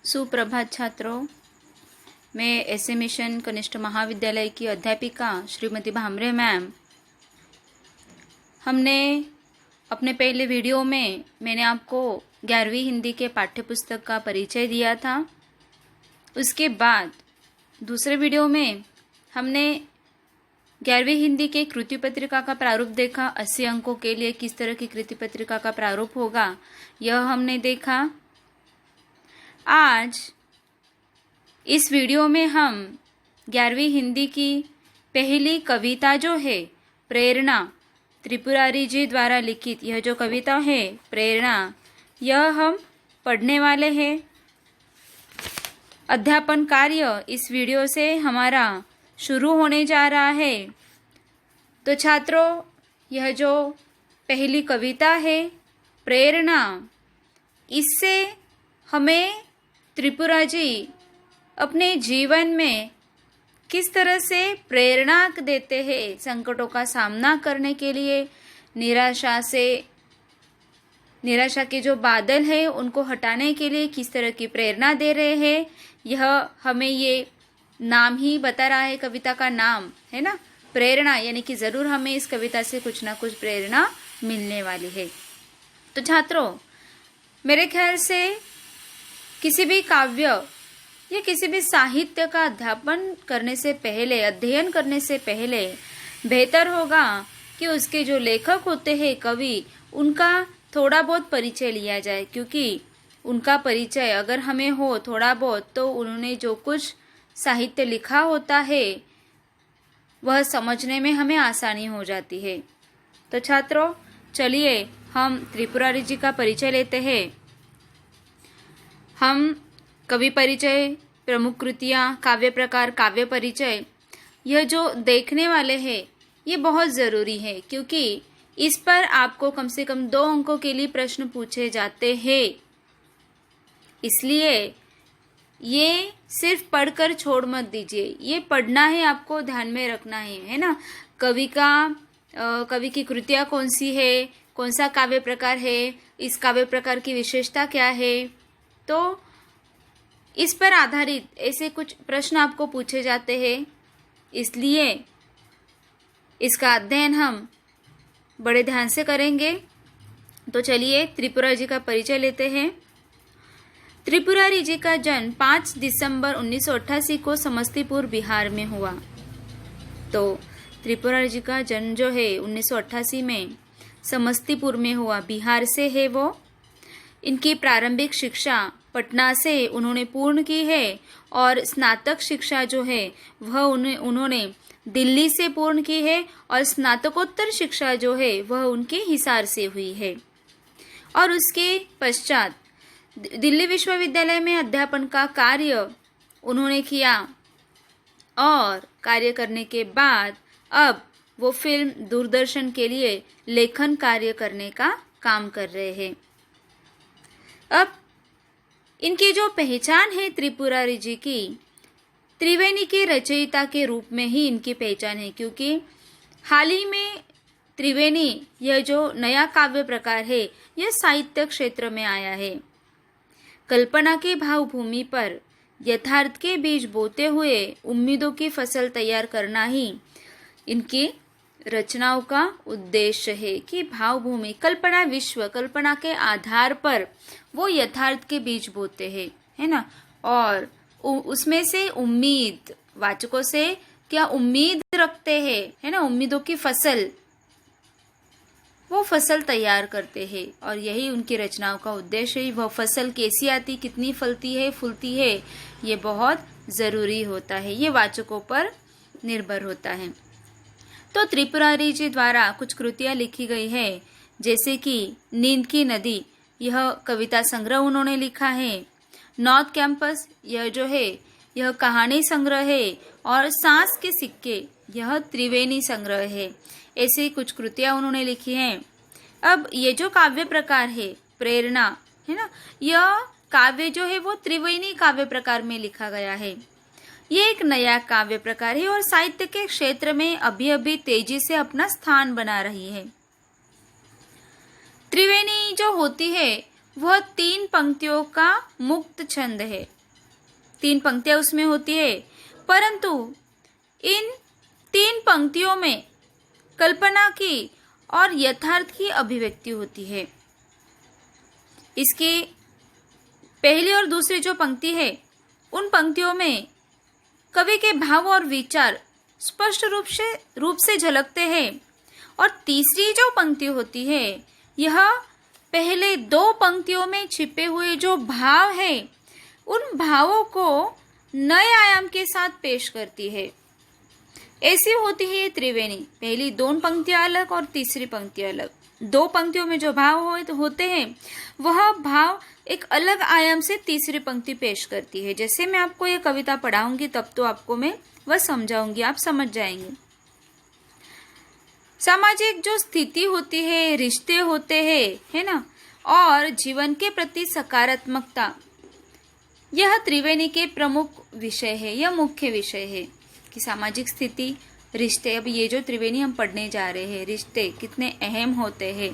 सुप्रभात छात्रों, मैं एसए मिशन कनिष्ठ महाविद्यालय की अध्यापिका श्रीमती भामरे मैम। हमने अपने पहले वीडियो में मैंने आपको 11वीं हिंदी के पाठ्यपुस्तक का परिचय दिया था। उसके बाद दूसरे वीडियो में हमने 11वीं हिंदी के कृति पत्रिका का प्रारूप देखा। 80 अंकों के लिए किस तरह की कृति पत्रिका का प्रारूप होगा यह हमने देखा। आज इस वीडियो में हम 11वीं हिंदी की पहली कविता जो है प्रेरणा, त्रिपुरारी जी द्वारा लिखित यह जो कविता है प्रेरणा, यह हम पढ़ने वाले हैं। अध्यापन कार्य इस वीडियो से हमारा शुरू होने जा रहा है। तो छात्रों, यह जो पहली कविता है प्रेरणा, इससे हमें त्रिपुरा जी अपने जीवन में किस तरह से प्रेरणा देते हैं संकटों का सामना करने के लिए, निराशा के जो बादल हैं उनको हटाने के लिए किस तरह की प्रेरणा दे रहे हैं। यह हमें ये नाम ही बता रहा है, कविता का नाम है ना प्रेरणा, यानी कि ज़रूर हमें इस कविता से कुछ ना कुछ प्रेरणा मिलने वाली है। तो छात्रों, मेरे ख्याल से किसी भी काव्य या किसी भी साहित्य का अध्ययन करने से पहले बेहतर होगा कि उसके जो लेखक होते हैं कवि, उनका थोड़ा बहुत परिचय लिया जाए, क्योंकि उनका परिचय अगर हमें हो थोड़ा बहुत तो उन्होंने जो कुछ साहित्य लिखा होता है वह समझने में हमें आसानी हो जाती है। तो छात्रों, चलिए हम त्रिपुरारी जी का परिचय लेते हैं। हम कवि परिचय, प्रमुख कृतियाँ, काव्य प्रकार, काव्य परिचय, यह जो देखने वाले हैं ये बहुत ज़रूरी है, क्योंकि इस पर आपको कम से कम 2 अंकों के लिए प्रश्न पूछे जाते हैं। इसलिए ये सिर्फ पढ़कर छोड़ मत दीजिए, ये पढ़ना है, आपको ध्यान में रखना है ना। कवि की कृतियाँ कौन सी है, कौन सा काव्य प्रकार है, इस काव्य प्रकार की विशेषता क्या है, तो इस पर आधारित ऐसे कुछ प्रश्न आपको पूछे जाते हैं। इसलिए इसका अध्ययन हम बड़े ध्यान से करेंगे। तो चलिए त्रिपुरा जी का परिचय लेते हैं। त्रिपुरारी जी का जन्म 5 दिसंबर 1988 को समस्तीपुर, बिहार में हुआ। तो त्रिपुरारी जी का जन्म जो है 1988 में समस्तीपुर में हुआ, बिहार से है वो। इनकी प्रारंभिक शिक्षा पटना से उन्होंने पूर्ण की है और स्नातक शिक्षा जो है वह उन्होंने दिल्ली से पूर्ण की है और स्नातकोत्तर शिक्षा जो है वह उनके हिसार से हुई है। और उसके पश्चात दिल्ली विश्वविद्यालय में अध्यापन का कार्य उन्होंने किया और कार्य करने के बाद अब वो फिल्म, दूरदर्शन के लिए लेखन कार्य करने का काम कर रहे हैं। अब इनकी जो पहचान है त्रिपुरारी जी की, त्रिवेणी के रचयिता के रूप में ही इनकी पहचान है, क्योंकि हाल ही में त्रिवेणी यह जो नया काव्य प्रकार है यह साहित्य क्षेत्र में आया है। कल्पना के भावभूमि पर यथार्थ के बीज बोते हुए उम्मीदों की फसल तैयार करना ही इनकी रचनाओं का उद्देश्य है कि भावभूमि, कल्पना विश्व, कल्पना के आधार पर वो यथार्थ के बीज बोते हैं, है ना। और उसमें से उम्मीद, वाचकों से क्या उम्मीद रखते हैं, है ना, उम्मीदों की फसल, वो फसल तैयार करते हैं और यही उनकी रचनाओं का उद्देश्य है। वह फसल कैसी आती, कितनी फलती है, फूलती है, ये बहुत ज़रूरी होता है, ये वाचकों पर निर्भर होता है। तो त्रिपुरारी जी द्वारा कुछ कृतियाँ लिखी गई है, जैसे कि नींद की नदी, यह कविता संग्रह उन्होंने लिखा है। नॉर्थ कैंपस, यह जो है यह कहानी संग्रह है। और सांस के सिक्के, यह त्रिवेणी संग्रह है। ऐसे कुछ कृतियाँ उन्होंने लिखी हैं। अब ये जो काव्य प्रकार है प्रेरणा, है ना, यह काव्य जो है वो त्रिवेणी काव्य प्रकार में लिखा गया है। ये एक नया काव्य प्रकार है और साहित्य के क्षेत्र में अभी अभी तेजी से अपना स्थान बना रही है। त्रिवेणी जो होती है वह 3 पंक्तियों का मुक्त छंद है। 3 पंक्तियां उसमें होती है, परंतु इन 3 पंक्तियों में कल्पना की और यथार्थ की अभिव्यक्ति होती है। इसकी पहली और दूसरी जो पंक्ति है, उन पंक्तियों में कवि के भाव और विचार स्पष्ट रूप से झलकते हैं, और तीसरी जो पंक्ति होती है, यह पहले 2 पंक्तियों में छिपे हुए जो भाव है, उन भावों को नए आयाम के साथ पेश करती है। ऐसी होती है ये त्रिवेणी। पहली 2 पंक्तियां अलग और तीसरी पंक्ति अलग। 2 पंक्तियों में जो भाव होते हैं, वह भाव एक अलग आयाम से तीसरी पंक्ति पेश करती है। जैसे मैं आपको ये कविता पढ़ाऊंगी तब तो आपको मैं वह समझाऊंगी, आप समझ जाएंगे। सामाजिक जो स्थिति होती है, रिश्ते होते हैं, है ना, और जीवन के प्रति सकारात्मकता, यह त्रिवेणी के प्रमुख विषय है, यह मुख्य विषय है कि सामाजिक स्थिति, रिश्ते। अब ये जो त्रिवेणी हम पढ़ने जा रहे हैं, रिश्ते कितने अहम होते हैं,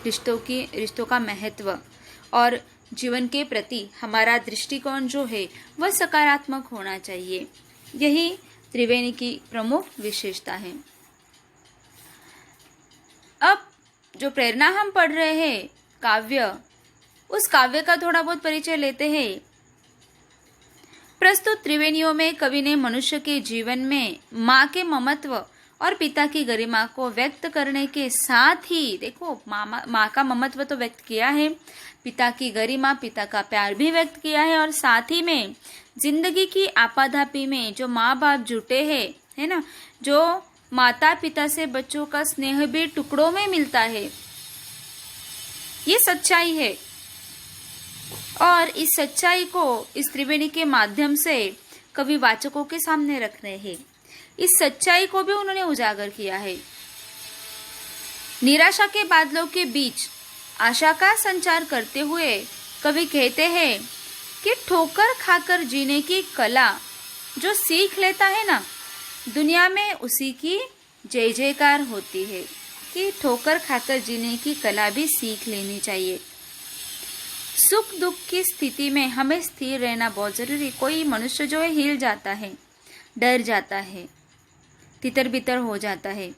रिश्तों का महत्व और जीवन के प्रति हमारा दृष्टिकोण जो है वह सकारात्मक होना चाहिए। यही त्रिवेणी की प्रमुख विशेषता है। अब जो प्रेरणा हम पढ़ रहे हैं, काव्य, उस काव्य का थोड़ा बहुत परिचय लेते हैं। प्रस्तुत त्रिवेणियों में कवि ने मनुष्य के जीवन में माँ के ममत्व और पिता की गरिमा को व्यक्त करने के साथ ही, देखो, माँ का ममत्व तो व्यक्त किया है, पिता की गरिमा, पिता का प्यार भी व्यक्त किया है, और साथ ही में जिंदगी की आपाधापी में जो माँ बाप जुटे हैं, है ना, जो माता पिता से बच्चों का स्नेह भी टुकड़ों में मिलता है, ये सच्चाई है। और इस सच्चाई को इस त्रिवेणी के माध्यम से कवि वाचकों के सामने रख रहे हैं। इस सच्चाई को भी उन्होंने उजागर किया है। निराशा के बादलों के बीच आशा का संचार करते हुए कवि कहते हैं कि ठोकर खाकर जीने की कला जो सीख लेता है ना, दुनिया में उसी की जय जयकार होती है। कि ठोकर खाकर जीने की कला भी सीख लेनी चाहिए। सुख दुख की स्थिति में हमें स्थिर रहना बहुत जरूरी। कोई मनुष्य जो है हिल जाता है, डर जाता है, तितर बितर हो जाता है,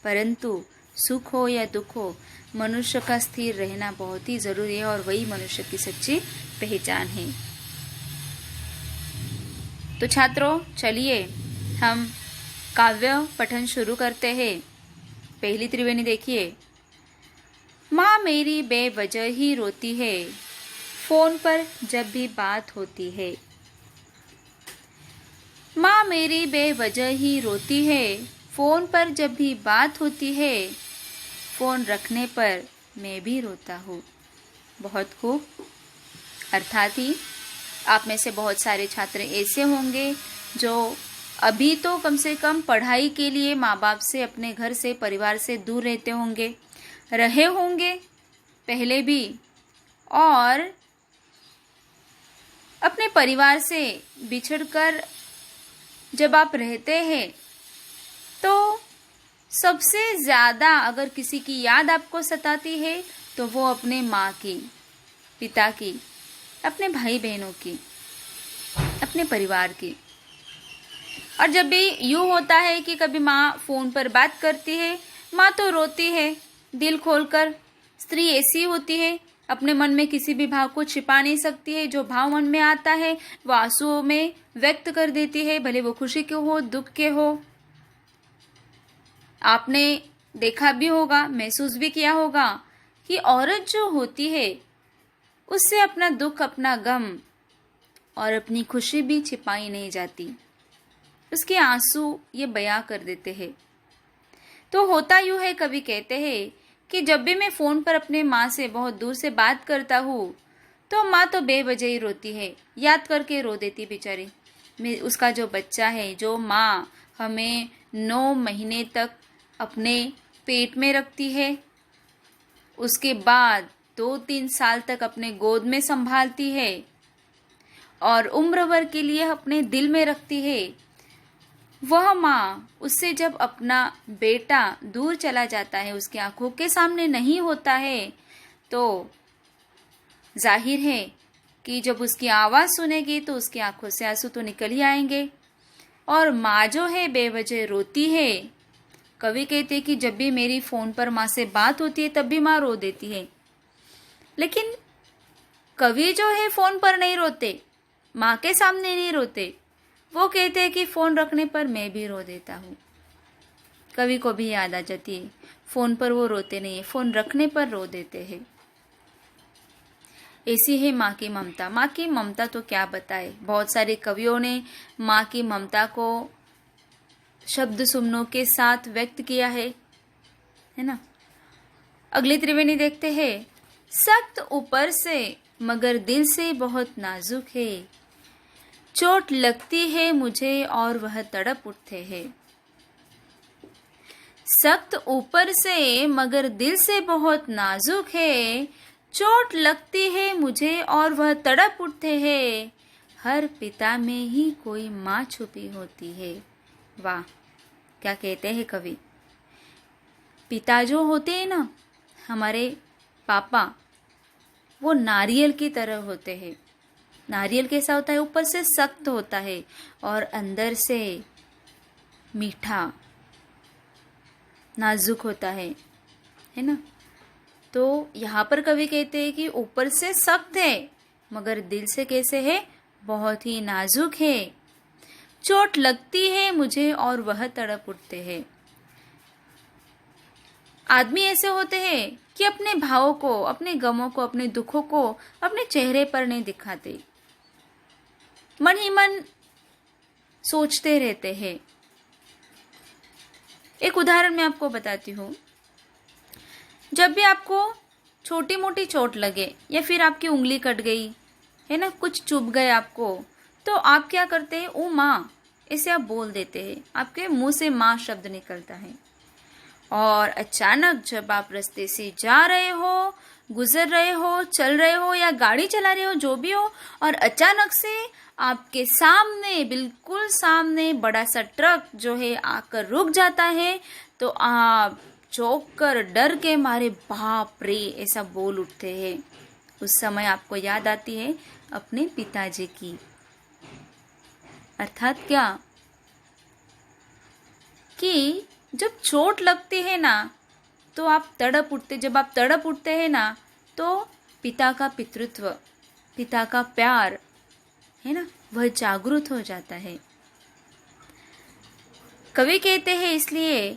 परंतु सुख हो या दुख हो, मनुष्य का स्थिर रहना बहुत ही जरूरी है, और वही मनुष्य की सच्ची पहचान है। तो छात्रों, चलिए हम काव्य पठन शुरू करते हैं। पहली त्रिवेणी देखिए। माँ मेरी बेवजह ही रोती है, फोन पर जब भी बात होती है। माँ मेरी बेवजह ही रोती है, फोन पर जब भी बात होती है। फोन रखने पर मैं भी रोता हूँ। बहुत खूब। अर्थात ही आप में से बहुत सारे छात्र ऐसे होंगे जो अभी तो कम से कम पढ़ाई के लिए माँ बाप से, अपने घर से, परिवार से दूर रहते होंगे, रहे होंगे पहले भी, और अपने परिवार से बिछड़कर जब आप रहते हैं तो सबसे ज़्यादा अगर किसी की याद आपको सताती है तो वो अपने माँ की, पिता की, अपने भाई बहनों की, अपने परिवार की। और जब भी यूँ होता है कि कभी माँ फ़ोन पर बात करती है, माँ तो रोती है दिल खोलकर। स्त्री ऐसी होती है, अपने मन में किसी भी भाव को छिपा नहीं सकती है। जो भाव मन में आता है वो आंसुओं में व्यक्त कर देती है, भले वो खुशी के हो, दुख के हो। आपने देखा भी होगा, महसूस भी किया होगा कि औरत जो होती है उससे अपना दुख, अपना गम और अपनी खुशी भी छिपाई नहीं जाती। उसके आंसू ये बयां कर देते हैं। तो होता यूँ है, कवि कहते हैं कि जब भी मैं फ़ोन पर अपने माँ से बहुत दूर से बात करता हूँ तो माँ तो बेवजह ही रोती है, याद करके रो देती बेचारी। मैं उसका जो बच्चा है, जो माँ हमें 9 महीने तक अपने पेट में रखती है, उसके बाद 2-3 साल तक अपने गोद में संभालती है और उम्र भर के लिए अपने दिल में रखती है, वह माँ उससे जब अपना बेटा दूर चला जाता है, उसकी आंखों के सामने नहीं होता है, तो जाहिर है कि जब उसकी आवाज़ सुनेगी तो उसकी आंखों से आंसू तो निकल ही आएंगे। और माँ जो है बेवजह रोती है। कवि कहते हैं कि जब भी मेरी फ़ोन पर माँ से बात होती है तब भी माँ रो देती है। लेकिन कवि जो है फ़ोन पर नहीं रोते, माँ के सामने नहीं रोते। वो कहते हैं कि फ़ोन रखने पर मैं भी रो देता हूँ। कवि को भी याद आ जाती है, फ़ोन पर वो रोते नहीं है, फ़ोन रखने पर रो देते हैं। ऐसी है माँ की ममता। माँ की ममता तो क्या बताए, बहुत सारे कवियों ने माँ की ममता को शब्द सुमनों के साथ व्यक्त किया है ना। अगली त्रिवेणी देखते हैं। सख्त ऊपर से मगर दिल से बहुत नाजुक है, चोट लगती है मुझे और वह तड़प उठते हैं। सख्त ऊपर से मगर दिल से बहुत नाजुक है, चोट लगती है मुझे और वह तड़प उठते हैं। हर पिता में ही कोई माँ छुपी होती है। वाह, क्या कहते हैं कवि। पिता जो होते हैं ना, हमारे पापा, वो नारियल की तरह होते हैं। नारियल कैसा होता है, ऊपर से सख्त होता है और अंदर से मीठा नाजुक होता है ना। तो यहाँ पर कवि कहते हैं कि ऊपर से सख्त है मगर दिल से कैसे है, बहुत ही नाजुक है। चोट लगती है मुझे और वह तड़प उठते हैं। आदमी ऐसे होते हैं कि अपने भावों को, अपने गमों को, अपने दुखों को अपने चेहरे पर नहीं दिखाते, मन ही मन सोचते रहते हैं। एक उदाहरण मैं आपको बताती हूँ। जब भी आपको छोटी मोटी चोट लगे या फिर आपकी उंगली कट गई है ना, कुछ चुभ गए आपको, तो आप क्या करते हैं, ओ माँ, ऐसे आप बोल देते हैं। आपके मुंह से माँ शब्द निकलता है। और अचानक जब आप रास्ते से जा रहे हो, गुजर रहे हो, चल रहे हो या गाड़ी चला रहे हो, जो भी हो, और अचानक से आपके सामने, बिल्कुल सामने बड़ा सा ट्रक जो है आकर रुक जाता है, तो आप चौंक कर डर के मारे बाप रे ऐसा बोल उठते हैं। उस समय आपको याद आती है अपने पिताजी की। अर्थात क्या कि जब चोट लगती है ना तो आप तड़प उठते, जब आप तड़प उठते हैं ना तो पिता का पितृत्व, पिता का प्यार है ना, वह जागृत हो जाता है। कवि कहते हैं इसलिए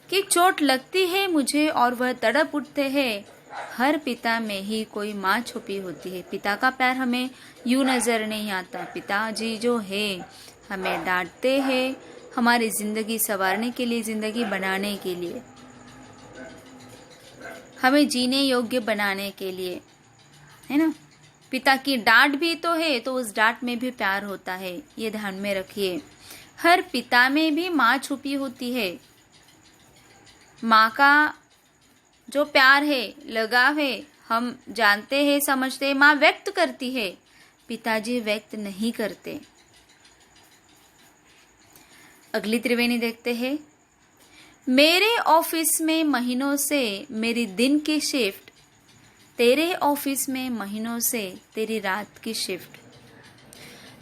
कि चोट लगती है मुझे और वह तड़प उठते हैं, हर पिता में ही कोई माँ छुपी होती है। पिता का प्यार हमें यूं नजर नहीं आता। पिताजी जो है हमें डांटते हैं हमारी जिंदगी संवारने के लिए, जिंदगी बनाने के लिए, हमें जीने योग्य बनाने के लिए, है ना। पिता की डांट भी तो है, तो उस डांट में भी प्यार होता है, ये ध्यान में रखिए। हर पिता में भी माँ छुपी होती है। माँ का जो प्यार है, लगाव है, हम जानते हैं, समझते हैं, माँ व्यक्त करती है, पिताजी व्यक्त नहीं करते। अगली त्रिवेणी देखते हैं। मेरे ऑफिस में महीनों से मेरी दिन की शिफ्ट, तेरे ऑफिस में महीनों से तेरी रात की शिफ्ट।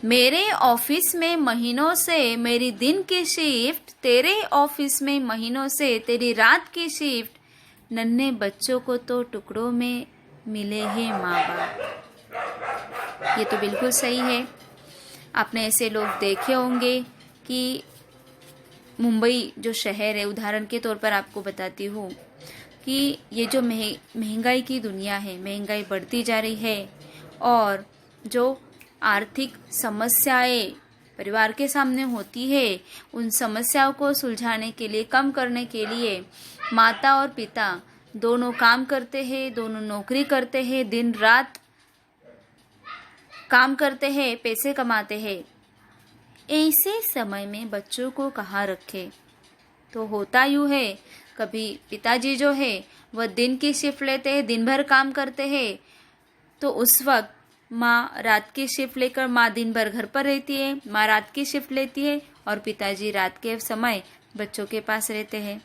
मेरे ऑफिस में महीनों से मेरी दिन की शिफ्ट, तेरे ऑफिस में महीनों से तेरी रात की शिफ्ट। नन्हे बच्चों को तो टुकड़ों में मिले हैं माँ बाप। ये तो बिल्कुल सही है। आपने ऐसे लोग देखे होंगे कि मुंबई जो शहर है, उदाहरण के तौर पर आपको बताती हूँ कि ये जो महंगाई की दुनिया है, महंगाई बढ़ती जा रही है और जो आर्थिक समस्याएं परिवार के सामने होती है, उन समस्याओं को सुलझाने के लिए, कम करने के लिए माता और पिता दोनों काम करते हैं, दोनों नौकरी करते हैं, दिन रात काम करते हैं, पैसे कमाते हैं। ऐसे समय में बच्चों को कहाँ रखे? तो होता यूँ है, कभी पिताजी जो है वह दिन की शिफ्ट लेते हैं, दिन भर काम करते हैं, तो उस वक्त माँ रात की शिफ्ट लेकर, माँ दिन भर घर पर रहती है, माँ रात की शिफ्ट लेती है और पिताजी रात के समय बच्चों के पास रहते हैं।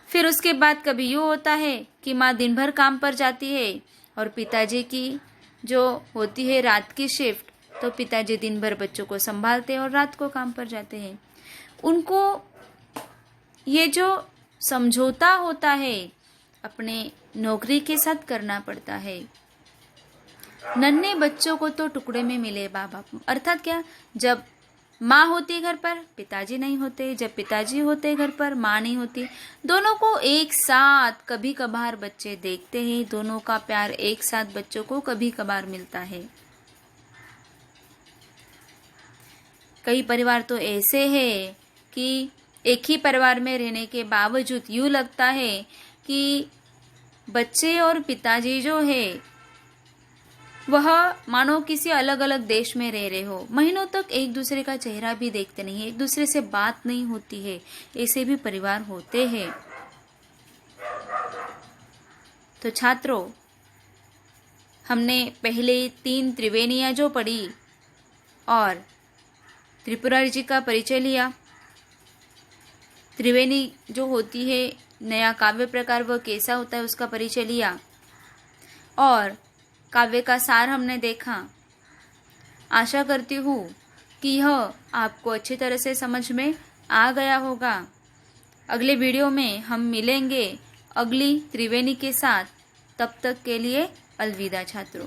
फिर उसके बाद कभी यूँ होता है कि माँ दिन भर काम पर जाती है और पिताजी की जो होती है रात की शिफ्ट, तो पिताजी दिन भर बच्चों को संभालते हैं और रात को काम पर जाते हैं। उनको ये जो समझौता होता है अपने नौकरी के साथ करना पड़ता है। नन्हे बच्चों को तो टुकड़े में मिले माँ बाप, अर्थात क्या, जब माँ होती घर पर पिताजी नहीं होते, जब पिताजी होते घर पर माँ नहीं होती, दोनों को एक साथ कभी कभार बच्चे देखते हैं, दोनों का प्यार एक साथ बच्चों को कभी कभार मिलता है। कई परिवार तो ऐसे हैं कि एक ही परिवार में रहने के बावजूद यूँ लगता है कि बच्चे और पिताजी जो है वह मानो किसी अलग अलग देश में रह रहे हो, महीनों तक एक दूसरे का चेहरा भी देखते नहीं है, एक दूसरे से बात नहीं होती है। ऐसे भी परिवार होते हैं। तो छात्रों, हमने पहले 3 त्रिवेणियां जो पढ़ी और त्रिपुरारी जी का परिचय लिया। त्रिवेणी जो होती है नया काव्य प्रकार, वह कैसा होता है उसका परिचय लिया और काव्य का सार हमने देखा। आशा करती हूँ कि यह आपको अच्छी तरह से समझ में आ गया होगा। अगले वीडियो में हम मिलेंगे अगली त्रिवेणी के साथ। तब तक के लिए अलविदा छात्रों।